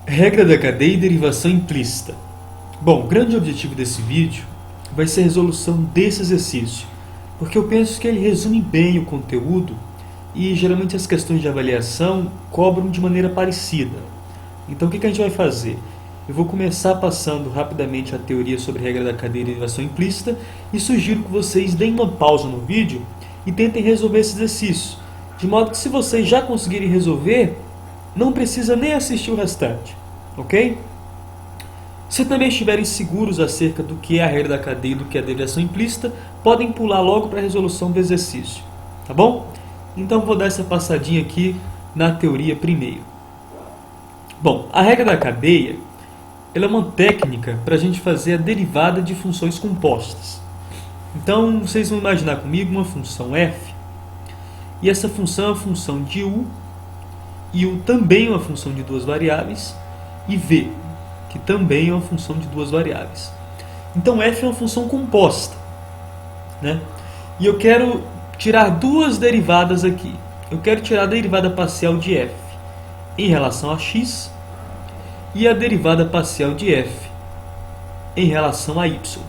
Regra da cadeia e derivação implícita. Bom, o grande objetivo desse vídeo vai ser a resolução desse exercício, porque eu penso que ele resume bem o conteúdo e geralmente as questões de avaliação cobram de maneira parecida. Então o que a gente vai fazer? Eu vou começar passando rapidamente a teoria sobre a regra da cadeia e derivação implícita e sugiro que vocês deem uma pausa no vídeo e tentem resolver esse exercício, de modo que se vocês já conseguirem resolver, não precisa nem assistir o restante, ok? Se também estiverem seguros acerca do que é a regra da cadeia e do que é a derivação implícita, podem pular logo para a resolução do exercício, tá bom? Então vou dar essa passadinha aqui na teoria primeiro. Bom, a regra da cadeia ela é uma técnica para a gente fazer a derivada de funções compostas. Então vocês vão imaginar comigo uma função f, e essa função é uma função de u, e u também é uma função de duas variáveis, e v, que também é uma função de duas variáveis. Então f é uma função composta, né? E eu quero tirar duas derivadas aqui. Eu quero tirar a derivada parcial de f em relação a x e a derivada parcial de f em relação a y.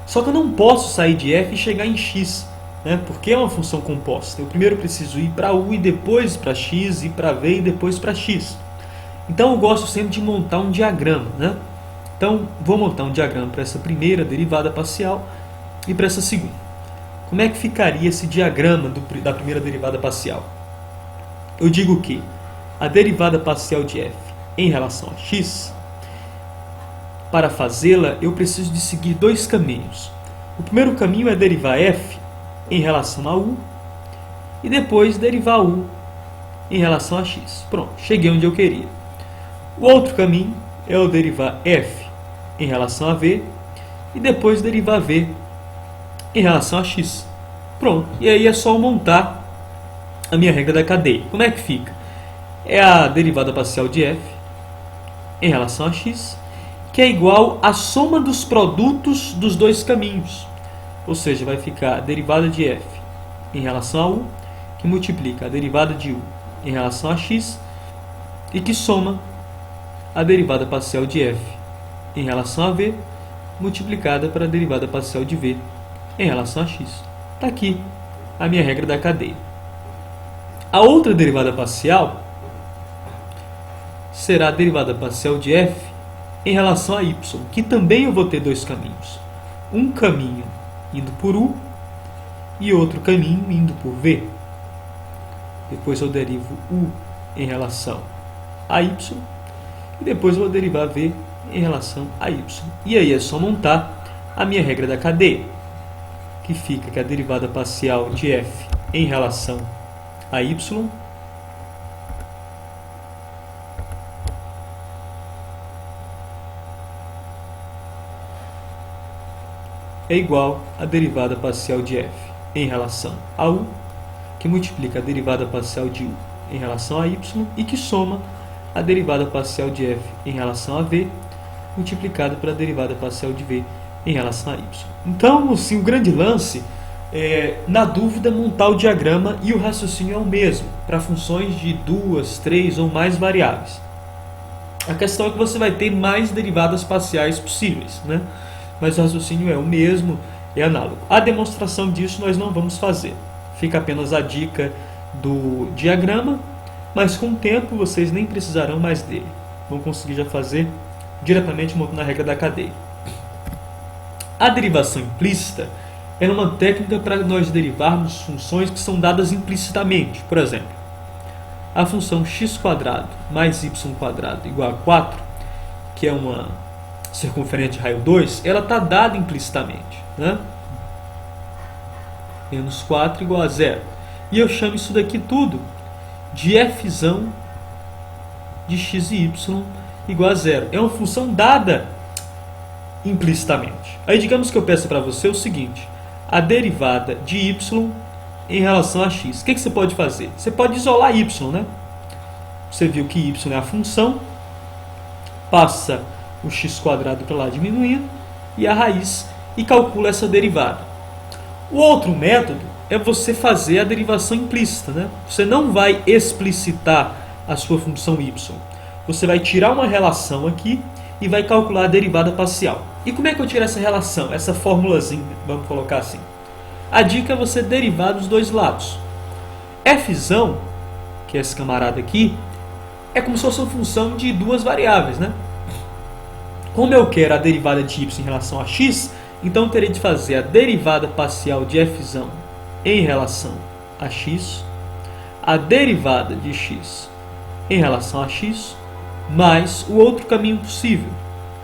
Só que eu não posso sair de f e chegar em x, né? Porque é uma função composta. Eu primeiro preciso ir para u e depois para x, ir para v e depois para x. Então eu gosto sempre de montar um diagrama, né? Então vou montar um diagrama para essa primeira derivada parcial e para essa segunda. Como é que ficaria esse diagrama da primeira derivada parcial? Eu digo que a derivada parcial de f em relação a x, para fazê-la eu preciso de seguir dois caminhos. O primeiro caminho é derivar f em relação a u e depois derivar u em relação a x. Pronto, cheguei onde eu queria. O outro caminho é eu derivar f em relação a v e depois derivar v em relação a x. Pronto, e aí é só montar a minha regra da cadeia. Como é que fica? É a derivada parcial de f em relação a x, que é igual à soma dos produtos dos dois caminhos. Ou seja, vai ficar a derivada de f em relação a u, que multiplica a derivada de u em relação a x, e que soma a derivada parcial de f em relação a v, multiplicada para a derivada parcial de v em relação a x. Está aqui a minha regra da cadeia. A outra derivada parcial será a derivada parcial de f em relação a y, que também eu vou ter dois caminhos. Um caminho indo por u e outro caminho indo por v. Depois eu derivo u em relação a y e depois eu vou derivar v em relação a y. E aí é só montar a minha regra da cadeia, que fica que a derivada parcial de f em relação a y é igual à derivada parcial de f em relação a u, que multiplica a derivada parcial de u em relação a y e que soma a derivada parcial de f em relação a v, multiplicada pela derivada parcial de v em relação a y. Então, assim, o grande lance é, na dúvida, montar o diagrama e o raciocínio é o mesmo, para funções de duas, três ou mais variáveis. A questão é que você vai ter mais derivadas parciais possíveis, né? Mas o raciocínio é o mesmo, é análogo. A demonstração disso nós não vamos fazer. Fica apenas a dica do diagrama, mas com o tempo vocês nem precisarão mais dele. Vão conseguir já fazer diretamente montando a regra da cadeia. A derivação implícita é uma técnica para nós derivarmos funções que são dadas implicitamente. Por exemplo, a função x² mais y² igual a 4, que é uma circunferente de raio 2, ela está dada implicitamente, né? Menos 4 igual a 0. E eu chamo isso daqui tudo de f de x e y igual a 0. É uma função dada implicitamente. Aí digamos que eu peço para você o seguinte: a derivada de y em relação a x. O que você pode fazer? Você pode isolar y, né? Você viu que y é a função, passa o x² para lá diminuindo e a raiz e calcula essa derivada. O outro método é você fazer a derivação implícita, né? Você não vai explicitar a sua função y. você vai tirar uma relação aqui e vai calcular a derivada parcial. E como é que eu tiro essa relação, essa formulazinha, vamos colocar assim? A dica é você derivar dos dois lados. Fzão, que é esse camarada aqui, é como se fosse uma função de duas variáveis, né? Como eu quero a derivada de y em relação a x, então eu terei de fazer a derivada parcial de fzão em relação a x, a derivada de x em relação a x, mais o outro caminho possível,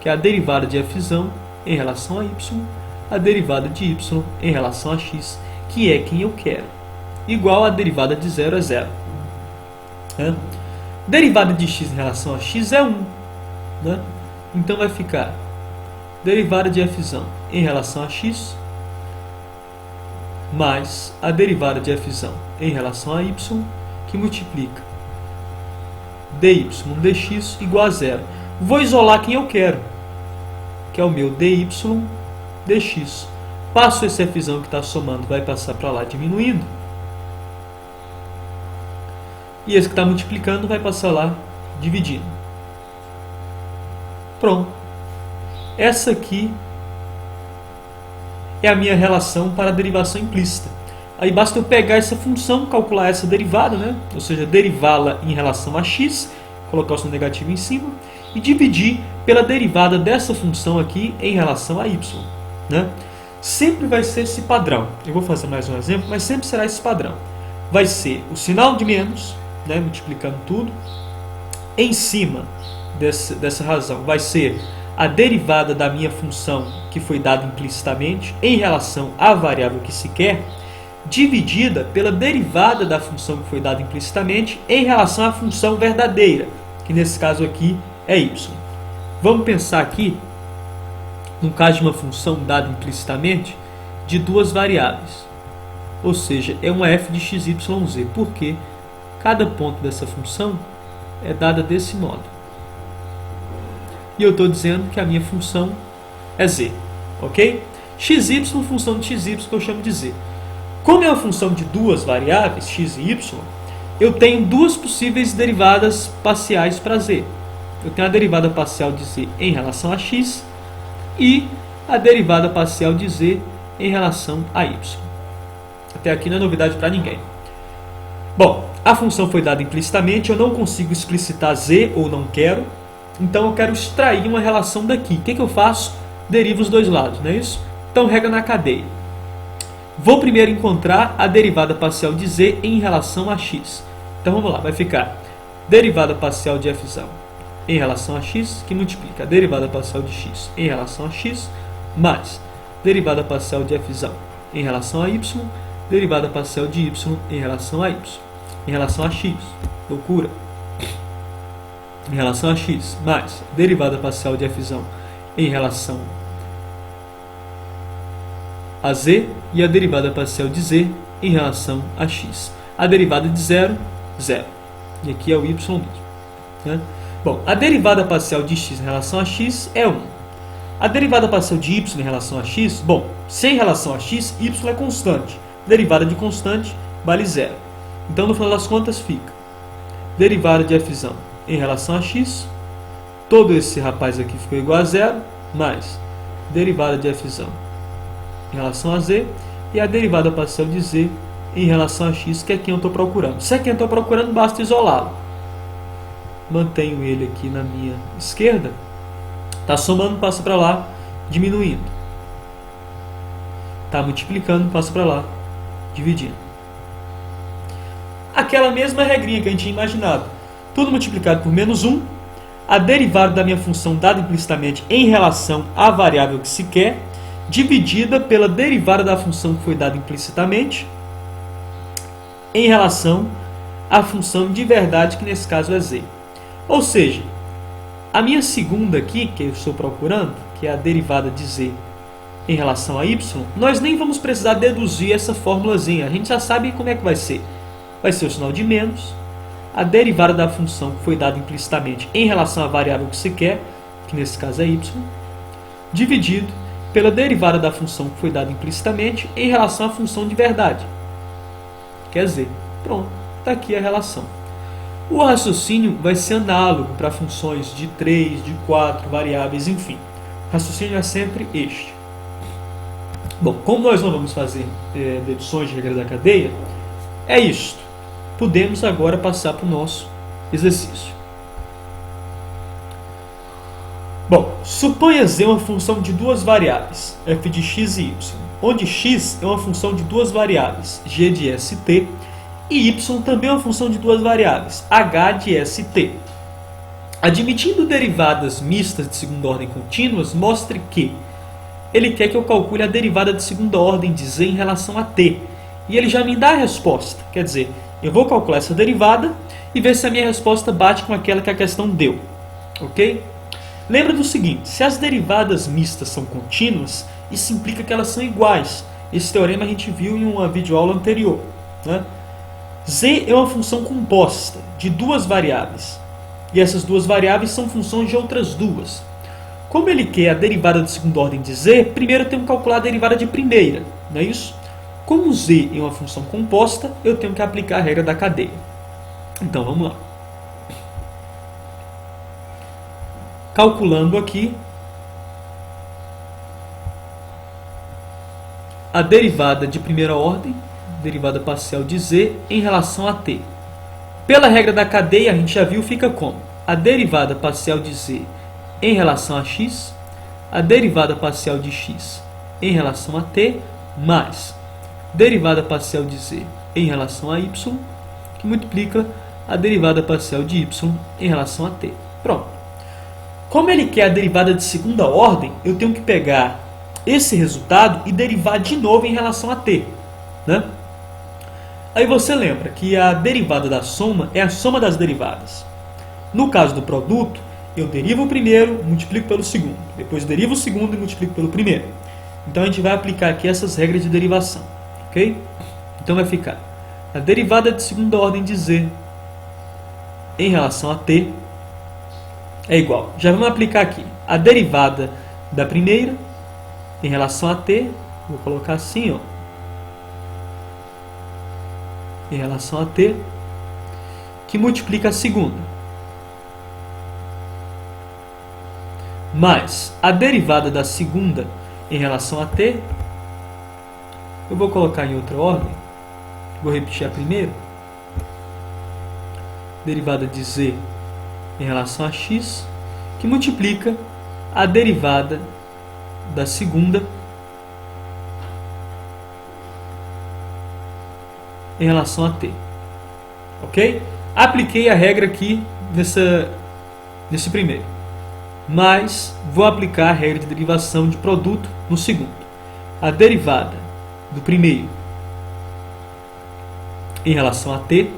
que é a derivada de fzão em relação a y, a derivada de y em relação a x, que é quem eu quero, igual a derivada de 0 é 0. Derivada de x em relação a x é 1. Né? Então vai ficar derivada de fzão em relação a x, mais a derivada de fzão em relação a y, que multiplica dy dx igual a 0. Vou isolar quem eu quero, que é o meu dy dx. Passo esse fzão que está somando, vai passar para lá diminuindo. E esse que está multiplicando vai passar lá dividindo. Pronto. Essa aqui é a minha relação para a derivação implícita. Aí basta eu pegar essa função, calcular essa derivada, né? Ou seja, derivá-la em relação a x, colocar o seu negativo em cima, e dividir pela derivada dessa função aqui em relação a y. Né? Sempre vai ser esse padrão. Eu vou fazer mais um exemplo, mas sempre será esse padrão. Vai ser o sinal de menos, né? Multiplicando tudo. Em cima dessa razão vai ser a derivada da minha função que foi dada implicitamente em relação à variável que se quer, dividida pela derivada da função que foi dada implicitamente em relação à função verdadeira, que nesse caso aqui é y. Vamos pensar aqui, no caso de uma função dada implicitamente, de duas variáveis. Ou seja, é uma f de x, y, z, porque cada ponto dessa função é dada desse modo. E eu estou dizendo que a minha função é z. Ok? xy, função de xy, que eu chamo de z. Como é uma função de duas variáveis, x e y, eu tenho duas possíveis derivadas parciais para z. Eu tenho a derivada parcial de z em relação a x e a derivada parcial de z em relação a y. Até aqui não é novidade para ninguém. Bom, a função foi dada implicitamente, eu não consigo explicitar z ou não quero, então eu quero extrair uma relação daqui. O que eu faço? Derivo os dois lados, não é isso? Então regra na cadeia. Vou primeiro encontrar a derivada parcial de z em relação a x. Então vamos lá, vai ficar derivada parcial de fzão em relação a x, que multiplica a derivada parcial de x em relação a x, mais derivada parcial de fzão em relação a y, derivada parcial de y em relação a y, em relação a x, loucura, em relação a x, mais derivada parcial de fzão em relação a z e a derivada parcial de z em relação a x. A derivada de 0, 0. E aqui é o y mesmo. Né? Bom, a derivada parcial de x em relação a x é 1. A derivada parcial de y em relação a x, bom, se em relação a x, y é constante. Derivada de constante vale 0. Então, no final das contas, fica derivada de fzão em relação a x, todo esse rapaz aqui ficou igual a 0, mais derivada de fzão em relação a z e a derivada parcial de z em relação a x, que é quem eu estou procurando. Se é quem eu estou procurando, basta isolá-lo. Mantenho ele aqui na minha esquerda. Está somando, passa para lá, diminuindo. Está multiplicando, passa para lá, dividindo. Aquela mesma regrinha que a gente tinha imaginado. Tudo multiplicado por menos 1. A derivada da minha função dada implicitamente em relação à variável que se quer, dividida pela derivada da função que foi dada implicitamente em relação à função de verdade, que nesse caso é z. Ou seja, a minha segunda aqui, que eu estou procurando, que é a derivada de z em relação a y, nós nem vamos precisar deduzir essa formulazinha. A gente já sabe como é que vai ser. Vai ser o sinal de menos, a derivada da função que foi dada implicitamente em relação à variável que se quer, que nesse caso é y, dividido pela derivada da função que foi dada implicitamente em relação à função de verdade, que é z. Pronto, está aqui a relação. O raciocínio vai ser análogo para funções de 3, de 4, variáveis, enfim. O raciocínio é sempre este. Bom, como nós não vamos fazer deduções de regra da cadeia, é isto. Podemos agora passar para o nosso exercício. Bom, suponha Z uma função de duas variáveis, f de x e y, onde x é uma função de duas variáveis, g de st, e y também é uma função de duas variáveis, h de st. Admitindo derivadas mistas de segunda ordem contínuas, mostre que ele quer que eu calcule a derivada de segunda ordem de z em relação a t, e ele já me dá a resposta, quer dizer, eu vou calcular essa derivada e ver se a minha resposta bate com aquela que a questão deu, ok? Lembra do seguinte, se as derivadas mistas são contínuas, isso implica que elas são iguais. Esse teorema a gente viu em uma videoaula anterior, né? Z é uma função composta de duas variáveis, e essas duas variáveis são funções de outras duas. Como ele quer a derivada de segunda ordem de Z, primeiro eu tenho que calcular a derivada de primeira, não é isso? Como Z é uma função composta, eu tenho que aplicar a regra da cadeia. Então vamos lá. Calculando aqui a derivada de primeira ordem, derivada parcial de z em relação a t. Pela regra da cadeia, a gente já viu, fica como? A derivada parcial de z em relação a x, a derivada parcial de x em relação a t, mais derivada parcial de z em relação a y, que multiplica a derivada parcial de y em relação a t. Pronto. Como ele quer a derivada de segunda ordem, eu tenho que pegar esse resultado e derivar de novo em relação a t, né? Aí você lembra que a derivada da soma é a soma das derivadas. No caso do produto, eu derivo o primeiro, multiplico pelo segundo. Depois derivo o segundo e multiplico pelo primeiro. Então a gente vai aplicar aqui essas regras de derivação, ok? Então vai ficar a derivada de segunda ordem de z em relação a t é igual. Já vamos aplicar aqui a derivada da primeira em relação a t, vou colocar assim, ó, em relação a t, que multiplica a segunda, mais a derivada da segunda em relação a t, eu vou colocar em outra ordem, vou repetir a primeira, derivada de z em relação a x, que multiplica a derivada da segunda em relação a t. Ok? Apliquei a regra aqui nesse primeiro. Mas vou aplicar a regra de derivação de produto no segundo. A derivada do primeiro em relação a t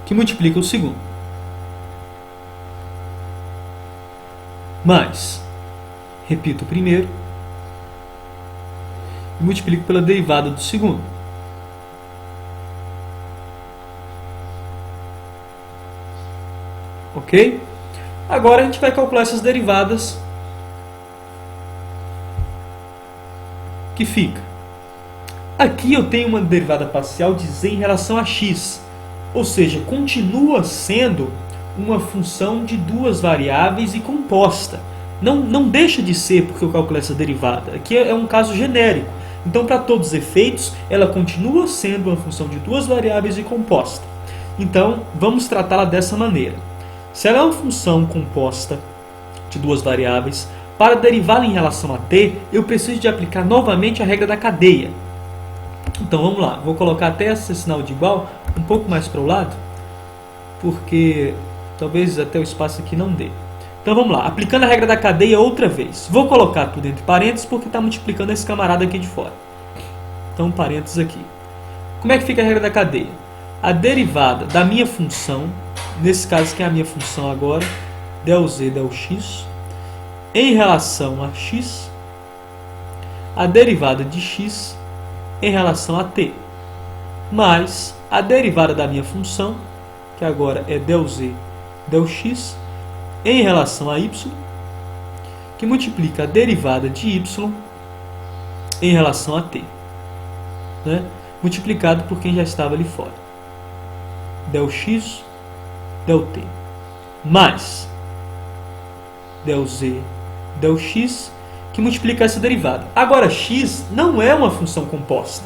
que multiplica o segundo, mais, repito o primeiro, e multiplico pela derivada do segundo. Ok? Agora a gente vai calcular essas derivadas que fica. Aqui eu tenho uma derivada parcial de z em relação a x. Ou seja, continua sendo uma função de duas variáveis e composta. Não deixa de ser porque eu calculei essa derivada. Aqui é um caso genérico. Então, para todos os efeitos, ela continua sendo uma função de duas variáveis e composta. Então, vamos tratá-la dessa maneira. Se ela é uma função composta de duas variáveis, para derivá-la em relação a t, eu preciso de aplicar novamente a regra da cadeia. Então vamos lá, vou colocar até esse sinal de igual um pouco mais para o lado, porque talvez até o espaço aqui não dê. Então vamos lá, aplicando a regra da cadeia outra vez. Vou colocar tudo entre parênteses porque está multiplicando esse camarada aqui de fora. Então parênteses aqui. Como é que fica a regra da cadeia? A derivada da minha função, nesse caso que é a minha função agora, del z, del x, em relação a x, a derivada de x em relação a t, mais a derivada da minha função, que agora é del z, del x, em relação a y, que multiplica a derivada de y em relação a t. Né? multiplicado por quem já estava ali fora. Del x, del t, mais del z, del x, que multiplica essa derivada. Agora, x não é uma função composta,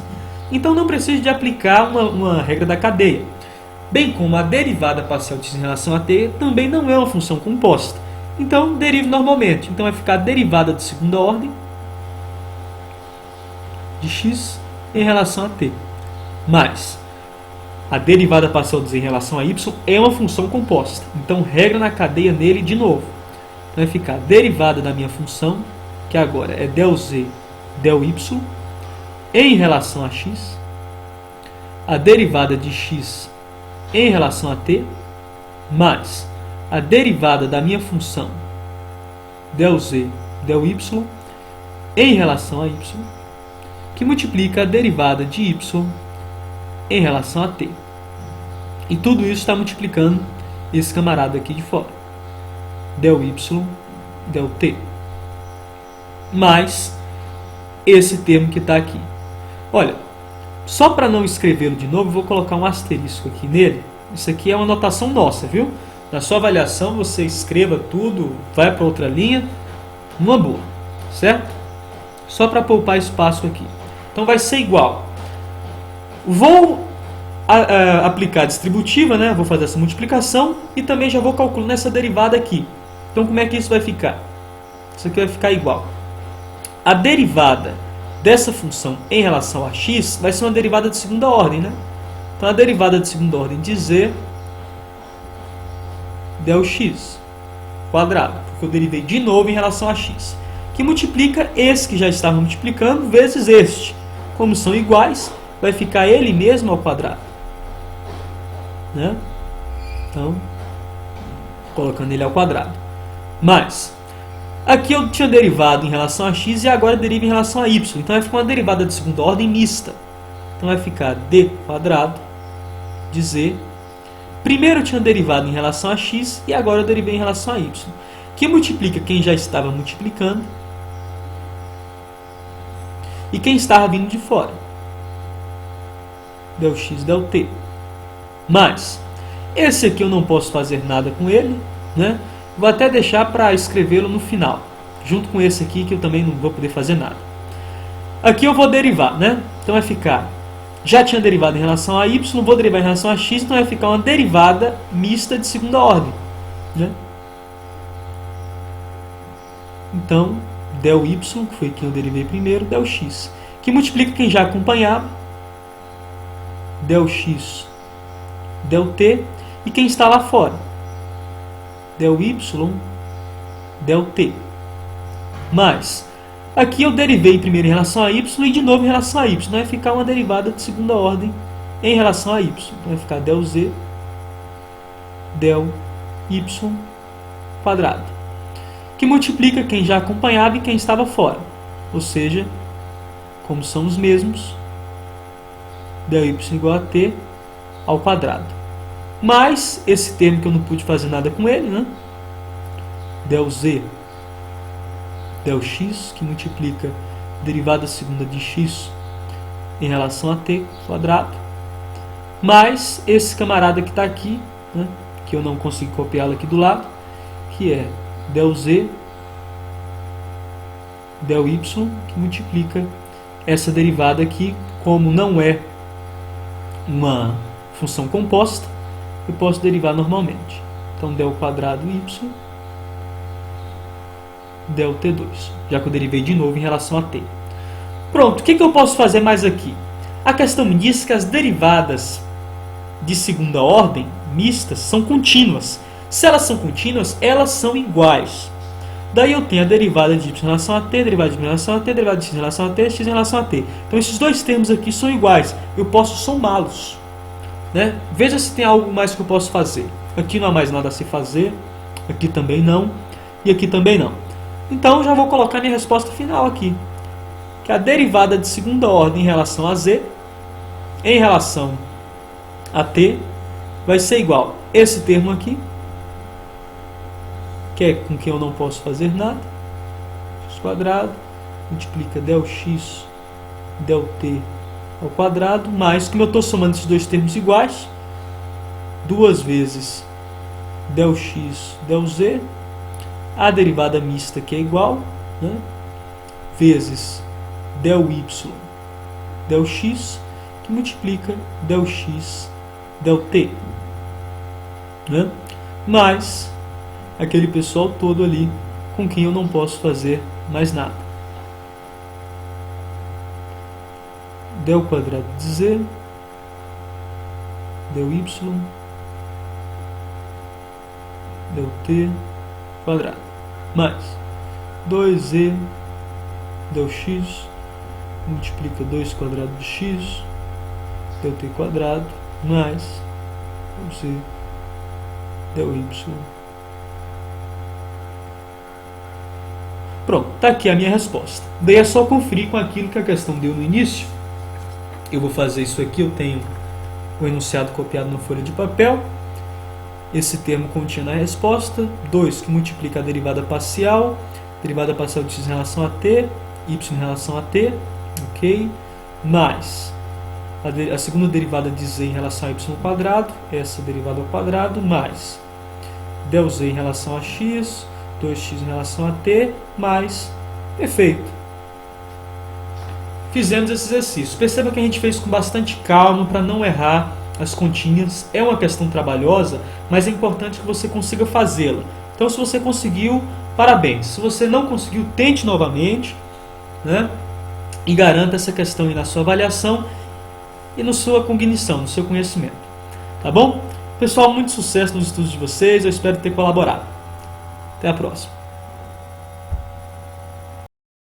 então não precisa de aplicar uma regra da cadeia. Bem como a derivada parcial de x em relação a t também não é uma função composta. Então, derive normalmente. Então, vai ficar a derivada de segunda ordem de x em relação a t, mais a derivada parcial de z em relação a y é uma função composta. Então, regra na cadeia nele de novo. Então, vai ficar a derivada da minha função, que agora é del z, del y, em relação a x, a derivada de x em relação a t, mais a derivada da minha função del z, del y, em relação a y, que multiplica a derivada de y em relação a t. E tudo isso está multiplicando esse camarada aqui de fora. Del y, del t. Mais esse termo que está aqui. Olha, só para não escrevê-lo de novo, eu vou colocar um asterisco aqui nele. Isso aqui é uma anotação nossa, viu? Na sua avaliação, você escreva tudo, vai para outra linha, numa boa, certo? Só para poupar espaço aqui. Então vai ser igual. Vou aplicar a distributiva, né? Vou fazer essa multiplicação e também já vou calculando essa derivada aqui. Então como é que isso vai ficar? Isso aqui vai ficar igual. A derivada dessa função em relação a x vai ser uma derivada de segunda ordem, né? Então a derivada de segunda ordem de z del x quadrado, porque eu derivei de novo em relação a x, que multiplica esse que já estava multiplicando vezes este. Como são iguais, vai ficar ele mesmo ao quadrado, né? Então, colocando ele ao quadrado. Mas, aqui eu tinha derivado em relação a x e agora derivo em relação a y. Então vai ficar uma derivada de segunda ordem mista. Então vai ficar d quadrado de z. Primeiro eu tinha derivado em relação a x e agora eu derivei em relação a y, que multiplica quem já estava multiplicando e quem estava vindo de fora. Del x, del t. Mas, esse aqui eu não posso fazer nada com ele, né? Vou até deixar para escrevê-lo no final, junto com esse aqui que eu também não vou poder fazer nada. Aqui eu vou derivar, né? Então vai ficar, já tinha derivado em relação a y, vou derivar em relação a x, então vai ficar uma derivada mista de segunda ordem, né? Então, del y, que foi quem eu derivei primeiro, del x, que multiplica quem já acompanhava, del x, del t, e quem está lá fora, del y, del t. Mas, aqui eu derivei primeiro em relação a y e de novo em relação a y. Então vai ficar uma derivada de segunda ordem em relação a y. Então vai ficar del z, del y quadrado, que multiplica quem já acompanhava e quem estava fora. Ou seja, como são os mesmos, del y igual a t ao quadrado. Mais esse termo que eu não pude fazer nada com ele, né? Del z, del x, que multiplica derivada segunda de x em relação a t quadrado. Mais esse camarada que está aqui, né? Que eu não consigo copiá-lo aqui do lado, que é del z, del y, que multiplica essa derivada aqui. Como não é uma função composta, eu posso derivar normalmente. Então, del quadrado y, del t2, já que eu derivei de novo em relação a t. Pronto, o que eu posso fazer mais aqui? A questão me diz que as derivadas de segunda ordem, mistas, são contínuas. Se elas são contínuas, elas são iguais. Daí eu tenho a derivada de y em relação a t, derivada de y em relação a t, derivada de x em relação a t, x em relação a t. Então esses dois termos aqui são iguais. Eu posso somá-los, né? Veja se tem algo mais que eu posso fazer. Aqui não há mais nada a se fazer. Aqui também não. E aqui também não. Então já vou colocar minha resposta final aqui, que a derivada de segunda ordem em relação a z em relação a t vai ser igual a esse termo aqui, que é com quem eu não posso fazer nada, x quadrado, multiplica del x, del t ao quadrado, mais, como eu estou somando esses dois termos iguais, 2 vezes del x, del z, a derivada mista que é igual, né, vezes del y, del x, que multiplica del x, del t, né, mais aquele pessoal todo ali com quem eu não posso fazer mais nada. Del quadrado de z, del y, del t quadrado, mais 2z del x, multiplica 2 quadrado de x, del t quadrado, mais z del y. Pronto, está aqui a minha resposta. Daí é só conferir com aquilo que a questão deu no início. Eu vou fazer isso aqui, eu tenho o enunciado copiado na folha de papel. Esse termo continha na resposta. 2 que multiplica a derivada parcial de x em relação a t, y em relação a t, ok? Mais a segunda derivada de z em relação a y ao quadrado, essa derivada ao quadrado, mais del z em relação a x, 2x em relação a t, mais, perfeito. Fizemos esse exercício. Perceba que a gente fez com bastante calma para não errar as continhas. É uma questão trabalhosa, mas é importante que você consiga fazê-la. Então, se você conseguiu, parabéns. Se você não conseguiu, tente novamente, né? E garanta essa questão aí na sua avaliação e na sua cognição, no seu conhecimento. Tá bom? Pessoal, muito sucesso nos estudos de vocês. Eu espero ter colaborado. Até a próxima.